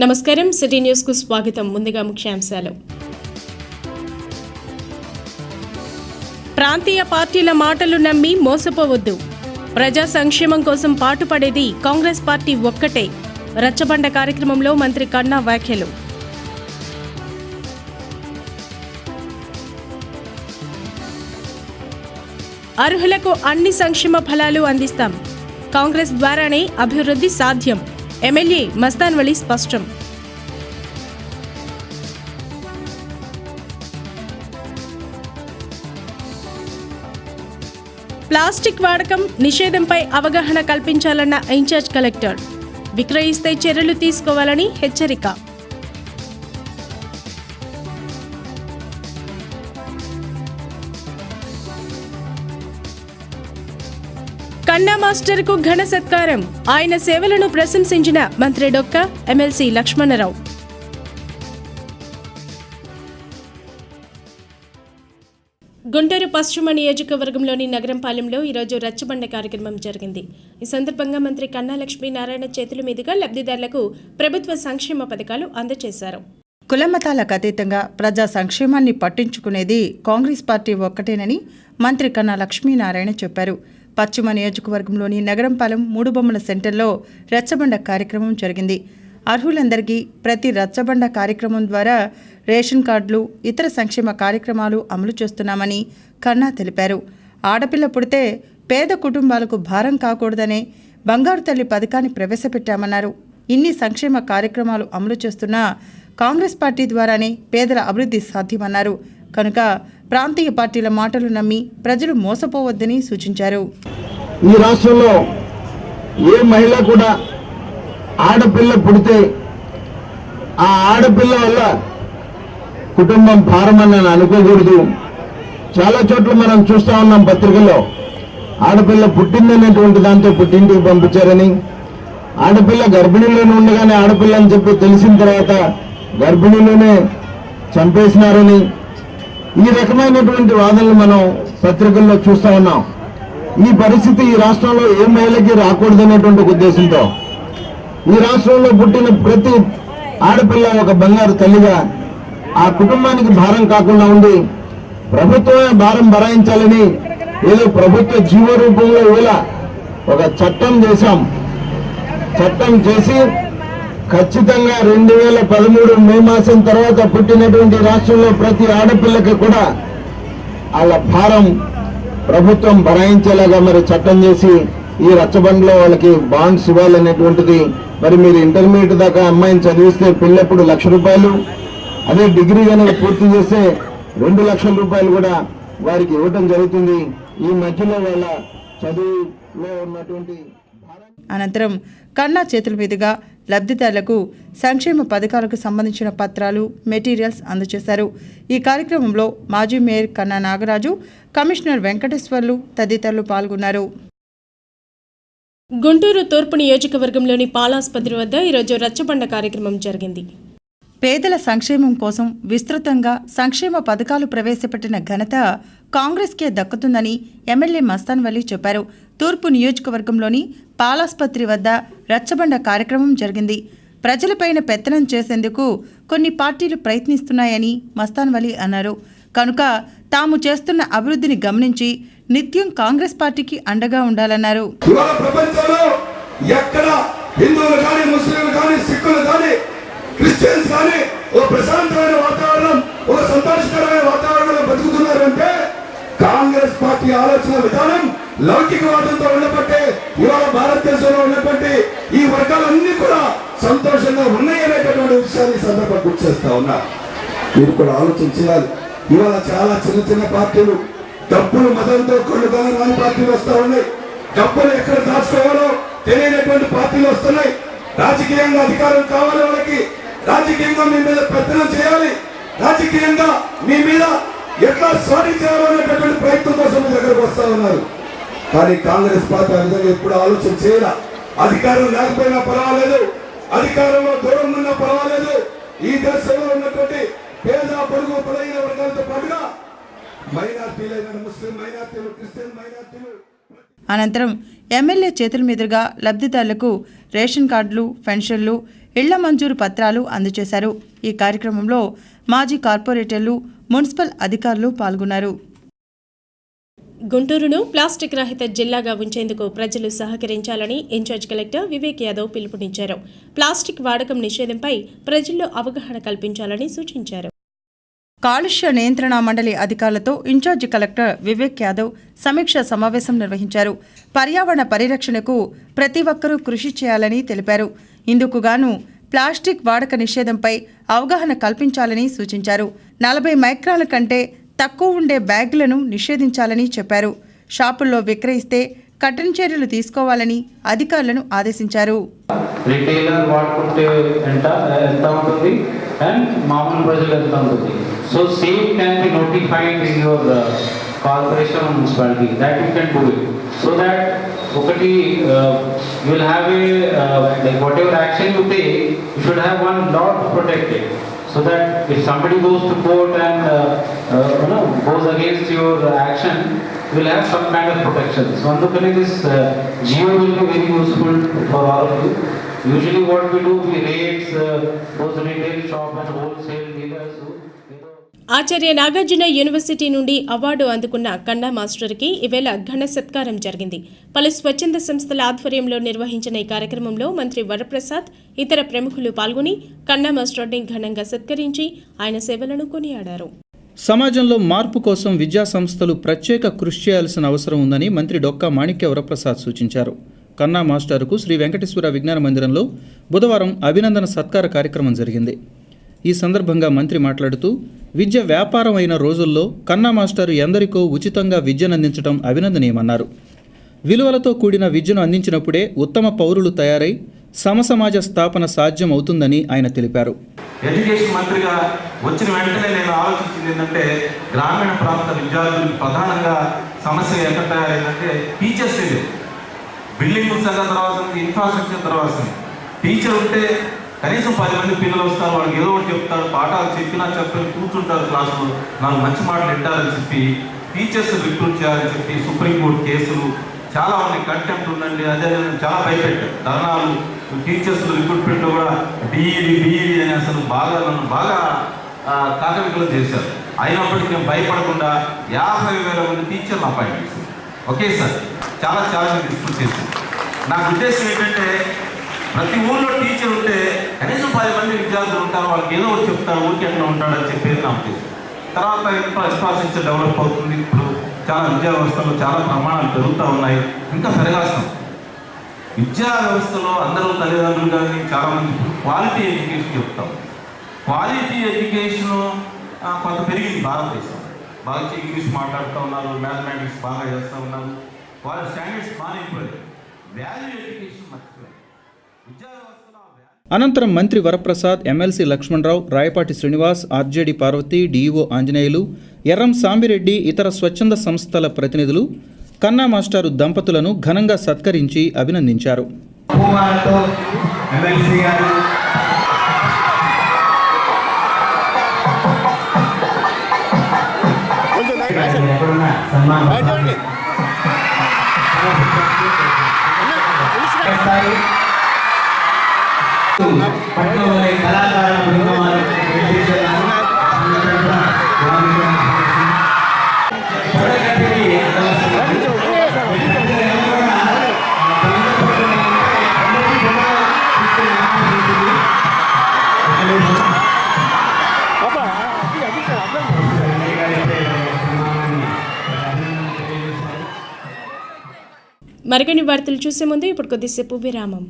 నమస్కారం, city news కు స్వాగతం. ముందుగా ముఖ్యాంశాలు. ప్రాంతీయ పార్టీల మాటలు నమ్మి మోసపోవద్దు. ప్రజా సంక్షేమం కోసం పాటుపడేది కాంగ్రెస్ పార్టీ ఒక్కటే. రచ్చబండ కార్యక్రమంలో మంత్రి కన్నా వ్యాఖ్యలు. అర్హులకు అన్ని సంక్షేమ ఫలాలు అందిస్తాం. కాంగ్రెస్ ద్వారానే అభివృద్ధి సాధ్యం. ఎమ్మెల్యే మస్తాన్ వలి స్పష్టం. ప్లాస్టిక్ వాడకం నిషేధంపై అవగాహన కల్పించాలన్న ఇన్ఛార్జ్ కలెక్టర్. విక్రయిస్తే చర్యలు తీసుకోవాలని హెచ్చరిక. కన్నా మాస్టర్కు ఘన సత్కారం. ఆయన సేవలను ప్రశంసించిన మంత్రి డొక్క, ఎమ్మెల్సీ లక్ష్మణరావు. గుంటూరు పశ్చిమ నియోజకవర్గంలోని నగరంపాలెంలో ఈరోజు రచ్చబండ కార్యక్రమం జరిగింది. ఈ సందర్భంగా మంత్రి కన్నా లక్ష్మీనారాయణ చేతుల మీదుగా లబ్ధిదారులకు ప్రభుత్వ సంక్షేమ పథకాలు అందజేశారు. కులమతాలకు అతీతంగా ప్రజా సంక్షేమాన్ని పట్టించుకునేది కాంగ్రెస్ పార్టీ ఒక్కటేనని మంత్రి కన్నా లక్ష్మీనారాయణ చెప్పారు. పశ్చిమ నియోజకవర్గంలోని నగరంపాలెం మూడుబొమ్మల సెంటర్లో రచ్చబండ కార్యక్రమం జరిగింది. అర్హులందరికీ ప్రతి రచ్చబండ కార్యక్రమం ద్వారా రేషన్ కార్డులు, ఇతర సంక్షేమ కార్యక్రమాలు అమలు చేస్తున్నామని కన్నా తెలిపారు. ఆడపిల్ల పుడితే పేద కుటుంబాలకు భారం కాకూడదనే బంగారు తల్లి పథకాన్ని ప్రవేశపెట్టామన్నారు. ఇన్ని సంక్షేమ కార్యక్రమాలు అమలు చేస్తున్న కాంగ్రెస్ పార్టీ ద్వారానే పేదల అభివృద్ధి సాధ్యమన్నారు. కనుక ప్రాంతీయ పార్టీల మాటలు నమ్మి ప్రజలు మోసపోవద్దని సూచించారు. ఈ రాష్ట్రంలో ఏ మహిళ కూడా ఆడపిల్ల పుడితే ఆ ఆడపిల్ల వల్ల కుటుంబం భారమని అనుకోకూడదు. చాలా చోట్ల మనం చూస్తా ఉన్నాం పత్రికల్లో, ఆడపిల్ల పుట్టిందనేటువంటి దాంతో పుట్టింటికి పంపించారని, ఆడపిల్ల గర్భిణీలోనే ఉండగానే ఆడపిల్ల అని చెప్పి తెలిసిన తర్వాత గర్భిణీలోనే చంపేసినారని, ఈ రకమైనటువంటి వాదనలు మనం పత్రికల్లో చూస్తా ఉన్నాం. ఈ పరిస్థితి ఈ రాష్ట్రంలో ఏ మహిళకి రాకూడదనేటువంటి ఉద్దేశంతో ఈ రాష్ట్రంలో పుట్టిన ప్రతి ఆడపిల్ల ఒక బంగారు తల్లిగా ఆ కుటుంబానికి భారం కాకుండా ఉండి ప్రభుత్వమే భారం భరాయించాలని ఏదో ప్రభుత్వ జీవ రూపంలో ఇలా ఒక చట్టం చేశాం. చట్టం చేసి ఖచ్చితంగా 2013 మే మాసం తర్వాత పుట్టినటువంటి రాష్ట్రంలో ప్రతి ఆడపిల్లకి కూడా వాళ్ళ భారం ప్రభుత్వం భరాయించేలాగా మరి చట్టం చేసి ఈ రచ్చబండలో వాళ్ళకి బాండ్స్ ఇవ్వాలనేటువంటిది. మరి మీరు ఇంటర్మీడియట్ దాకా అమ్మాయిని చదివిస్తే పిల్లప్పుడు ₹1,00,000, అదే డిగ్రీ కనుక పూర్తి చేస్తే ₹2,00,000 కూడా వారికి ఇవ్వడం జరుగుతుంది. ఈ మధ్యలో వాళ్ళ చదువులో ఉన్నటువంటి అనంతరం కన్నా చేతుల మీదుగా లబ్ధిదారులకు సంక్షేమ పథకాలకు సంబంధించిన పత్రాలు, మెటీరియల్స్ అందజేశారు. ఈ కార్యక్రమంలో మాజీ మేయర్ కన్నా నాగరాజు, కమిషనర్ వెంకటేశ్వర్లు తదితరులు పాల్గొన్నారు. గుంటూరు తూర్పు నియోజకవర్గంలోని పాలాసుపత్రి వద్ద ఈరోజు రచ్చబండ కార్యక్రమం జరిగింది. పేదల సంక్షేమం కోసం విస్తృతంగా సంక్షేమ పథకాలు ప్రవేశపెట్టిన ఘనత కాంగ్రెస్కే దక్కుతుందని ఎమ్మెల్యే మస్తాన్ వలి చెప్పారు. తూర్పు నియోజకవర్గంలోని పాలాసుపత్రి వద్ద రచ్చబండ కార్యక్రమం జరిగింది. ప్రజలపైన పెత్తనం చేసేందుకు కొన్ని పార్టీలు ప్రయత్నిస్తున్నాయని మస్తాన్ వలి అన్నారు. కనుక తాము చేస్తున్న అభివృద్ధిని గమనించి నిత్యం కాంగ్రెస్ పార్టీకి అండగా ఉండాలన్నారు. క్రిస్టియన్స్ కానీ ఒక ప్రశాంతమైన వాతావరణం, ఒక సంతోషకరమైన వాతావరణంలో బతుకుతున్నారంటే కాంగ్రెస్ పార్టీ ఆలోచన విధానం లౌకికవాదంతో ఉన్నప్పటికీ ఇవాళ భారతదేశంలో ఉన్నటువంటి ఈ వర్గాలన్నీ కూడా సంతోషంగా ఉన్నాయనేటటువంటి విషయాన్ని సందర్భంగా గుర్తు చేస్తా ఉన్నారు. మీరు కూడా ఆలోచన చేయాలి. ఇవాళ చాలా చిన్న చిన్న పార్టీలు డబ్బులు మతంతో కొడుకుని రాని పార్టీలు వస్తా ఉన్నాయి. డబ్బులు ఎక్కడ దాచుకోవాలో తెలియనటువంటి పార్టీలు వస్తున్నాయి. రాజకీయంగా అధికారం కావాలి వాళ్ళకి, రాజకీయంగా మీ మీద పెత్తనం చేయాలి, రాజకీయంగా మీ మీద ఎట్లా స్వారీ చేయాలనేటటువంటి ప్రయత్నం కోసం మీ దగ్గరకు వస్తా ఉన్నారు. కానీ కాంగ్రెస్ పార్టీ ఆ విధంగా ఎప్పుడు ఆలోచన చేయాల. అధికారం లేకపోయినా పర్వాలేదు, అధికారంలో దూరం ఉన్నా పర్వాలేదు, ఈ దేశంలో ఉన్నటువంటి పేద పొరుగు బలహీన వర్గాలతో పాటుగా మైనార్టీలైన ముస్లిం మైనార్టీలు, క్రిస్టియన్ మైనార్టీలు అనంతరం ఎమ్మెల్యే చేతుల మీదుగా లబ్ధిదారులకు రేషన్ కార్డులు, పెన్షన్లు, ఇళ్ల మంజూరు పత్రాలు అందజేశారు. ఈ కార్యక్రమంలో మాజీ కార్పొరేటర్లు, మున్సిపల్ అధికారులు పాల్గొన్నారు. గుంటూరును ప్లాస్టిక్ రహిత జిల్లాగా ఉంచేందుకు ప్రజలు సహకరించాలని ఇన్ఛార్జ్ కలెక్టర్ వివేక్ యాదవ్ పిలుపునిచ్చారు. ప్లాస్టిక్ వాడకం నిషేధంపై ప్రజల్లో అవగాహన కల్పించాలని సూచించారు. కాలుష్య నియంత్రణ మండలి అధికారులతో ఇన్ఛార్జి కలెక్టర్ వివేక్ యాదవ్ సమీక్ష సమావేశం నిర్వహించారు. పర్యావరణ పరిరక్షణకు ప్రతి ఒక్కరూ కృషి చేయాలని తెలిపారు. ఇందుకుగాను ప్లాస్టిక్ వాడక నిషేధంపై అవగాహన కల్పించాలని సూచించారు. 40 మైక్రాన్ల కంటే తక్కువ ఉండే బ్యాగులను నిషేధించాలని చెప్పారు. షాపుల్లో విక్రయిస్తే కఠిన చర్యలు తీసుకోవాలని అధికారులను ఆదేశించారు. రిటైలర్ వాడుకుంటే ఎంత ఉంటుంది అండ్ మామూలు ప్రజలు ఎంత ఉంటుంది. So same can be notified in your corporation or municipality that you can do it. So that ఒకటి you will have a like whatever action you take you should have one law to protect it. So that if somebody goes to court and goes against your action, you will have some kind of protection. So andukane this geo will be very useful for all of you. Usually what we do, we raid those retail shop and wholesale dealers who Acharya Nagarjuna university నుండి award అందుకున్న కన్నా మాస్టర్కి ఈవేళ ఘన సత్కారం జరిగింది. పలు స్వచ్ఛంద సంస్థల ఆధ్వర్యంలో నిర్వహించిన ఈ కార్యక్రమంలో మంత్రి వరప్రసాద్, ఇతర ప్రముఖులు పాల్గొని కన్నా మాస్టర్ని ఘనంగా సత్కరించి ఆయన సేవలను కొనియాడారు. సమాజంలో మార్పు కోసం విద్యా సంస్థలు ప్రత్యేక కృషి చేయాల్సిన అవసరం ఉందని మంత్రి డొక్కా మాణిక్య వరప్రసాద్ సూచించారు. కన్నా మాస్టర్కు శ్రీ వెంకటేశ్వర విజ్ఞాన మందిరంలో బుధవారం అభినందన సత్కార కార్యక్రమం జరిగింది. ఈ సందర్భంగా మంత్రి మాట్లాడుతూ విద్య వ్యాపారం అయిన రోజుల్లో కన్నా మాస్టర్ ఎందరికో ఉచితంగా విద్యనందించడం అభినందనీయమన్నారు. విలువలతో కూడిన విద్యను అందించినప్పుడే ఉత్తమ పౌరులు తయారై సమసమాజ స్థాపన సాధ్యం అవుతుందని ఆయన తెలిపారు. ఎడ్యుకేషన్ మంత్రిగా వచ్చిన వెంటనే నేను ఆలోచించింది ఏంటంటే గ్రామీణ ప్రాంత విద్యార్థులకు ప్రధానంగా సమస్య ఎక్కడ తయారైందంటే టీచర్స్ ఇది. బిల్డింగ్ సంగతి తర్వాత ఇన్ఫ్రాస్ట్రక్చర్ తర్వాత టీచర్ ఉంటే కనీసం 10 మంది పిల్లలు వస్తారు, వాళ్ళకి ఏదో ఒకటి చెప్తారు, పాఠాలు చెప్పినా చెప్పని కూర్చుంటారు క్లాసులో, నాకు మంచి మాటలు వింటారని చెప్పి టీచర్స్ రిక్రూట్ చేయాలని చెప్పి సుప్రీంకోర్టు కేసులు చాలా ఉన్నాయి. కంటెంప్ట్ ఉందండి, అదే చాలా భయపెట్టారు ధర్నాలు. టీచర్స్ రిక్రూట్మెంట్లో కూడా డిఈడి అని అసలు నన్ను బాగా కాకరికలు చేశారు. అయినప్పటికీ నేను భయపడకుండా 50,000 మంది టీచర్లు అపాయింట్ చేశాను ఒకేసారి. చాలా ఛాలెంజ్ డిస్కస్ చేశాను. నాకు ఉద్దేశం ఏంటంటే ప్రతి ఊళ్ళో టీచర్ ఉంటే కనీసం 10 మంది విద్యార్థులు ఉంటారు, వాళ్ళకి ఏదో ఒకటి చెప్తారు, ఊరికి ఎక్కడ ఉంటాడని చెప్పేది నా ఉద్దేశం. తర్వాత ఇన్ఫ్రాస్ట్రక్చర్ డెవలప్ అవుతుంది. ఇప్పుడు చాలా విద్యా వ్యవస్థలో చాలా ప్రమాణాలు పెరుగుతూ ఉన్నాయి, ఇంకా పెరగాల్సిన విద్యా వ్యవస్థలో అందరూ తల్లిదండ్రులు కానీ చాలామంది క్వాలిటీ ఎడ్యుకేషన్ చెప్తాం. క్వాలిటీ ఎడ్యుకేషను కొంత పెరిగింది భారతదేశం. బాగా ఇంగ్లీష్ మాట్లాడుతూ ఉన్నారు, మ్యాథమెటిక్స్ బాగా చేస్తూ ఉన్నారు, వాళ్ళ స్టాండర్డ్స్ బాగా ఇంప్రూవ్. వాల్యూ ఎడ్యుకేషన్ మర్చిపోయారు. అనంతరం మంత్రి Varaprasad, MLC Lakshmanarao, Rayapati Srinivas, RJD Parvathi, DEO Anjaneyulu, Erram Sambireddy, ఇతర స్వచ్ఛంద సంస్థల ప్రతినిధులు కన్నా మాస్టారు దంపతులను ఘనంగా సత్కరించి అభినందించారు. మరికొన్ని వార్తలు చూసే ముందు ఇప్పుడు కొద్దిసేపు విరామం.